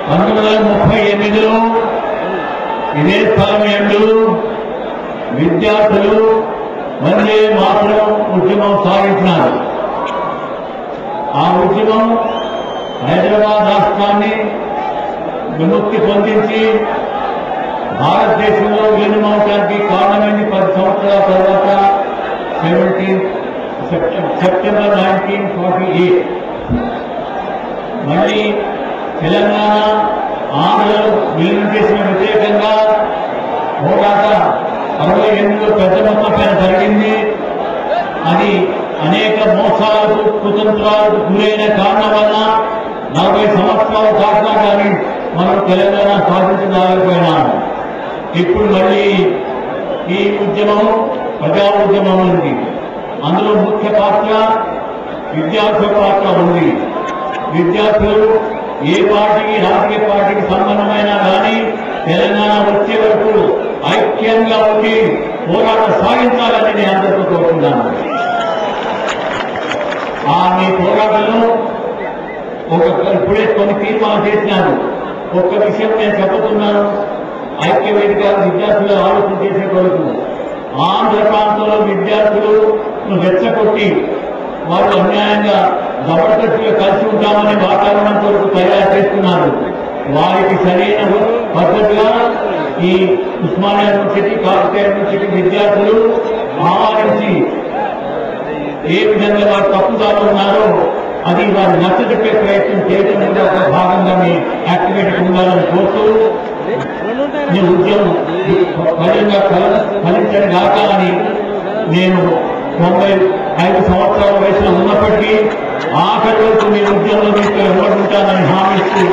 1938లో ఇదే స్థలం యందు విద్యార్థులు వందే మాతరం ఉద్యమం సాగించినారు. ఆ ఉద్యమం హైదరాబాద్ రాష్ట్రాన్ని విముక్తి పొందించి భారతదేశంలో విలీనమవడానికి కారణమైంది 10 సంవత్సరాల తర్వాత సెప్టెంబర్ 1948 మళ్ళీ తెలంగాణ ఆంధ్రలో విలీనం చేసిన వ్యతిరేకంగా పోరాట 68లో పెద్ద మొత్తం పైన జరిగింది. అది అనేక మోసాలకు కుతంత్రాలకు గురైన కారణం వల్ల 40 సంవత్సరాలు దాటినా కానీ మనం తెలంగాణ సాధించలేకపోయినాము. ఇప్పుడు మళ్ళీ ఈ ఉద్యమం ప్రజా ఉద్యమం ఉంది. అందులో ముఖ్య పాత్ర విద్యార్థుల పాత్ర ఉంది. విద్యార్థులు ఏ పార్టీకి రాజకీయ పార్టీకి సంబంధమైనా కానీ తెలంగాణ వచ్చే వరకు ఐక్యంగా ఉండి పోరాటం సాగించాలని నేను అందరితో కోరుతున్నాను. మీ పోరాటంలో ఇప్పుడే కొన్ని తీర్మానం చేసినాను. ఒక్క విషయం నేను చెబుతున్నాను. ఐక్యవేదిక విద్యార్థులు ఆలోచన చేసే కొరకు ఆంధ్ర ప్రాంతంలో విద్యార్థులు రెచ్చగొట్టి వాళ్ళు అన్యాయంగా జబర్దస్తిగా కలిసి ఉంటామనే వాతావరణం కొరకు తయారు చేస్తున్నారు. వారికి సరైన పద్ధతిగా ఈ ఉస్మానియా యూనివర్సిటీ, కాకతీయ యూనివర్సిటీ విద్యార్థులు ఆహ్వానించి ఏ విధంగా వారు తప్పుదారు ఉన్నారో అది వారు నచ్చజెప్పే ప్రయత్నం చేయడం ఒక భాగంగా మీ యాక్టివేట్ ఉండాలని కోరుతూ మీ ఉద్యమం బలంగా ఫలించడం కాక అని నేను 95 సంవత్సరాల వయసులో ఉన్నప్పటికీ ఆఖరి వరకు మీ ఉద్యమంలో మీకు ఎవరు ఉంటానని హామీ ఇస్తూ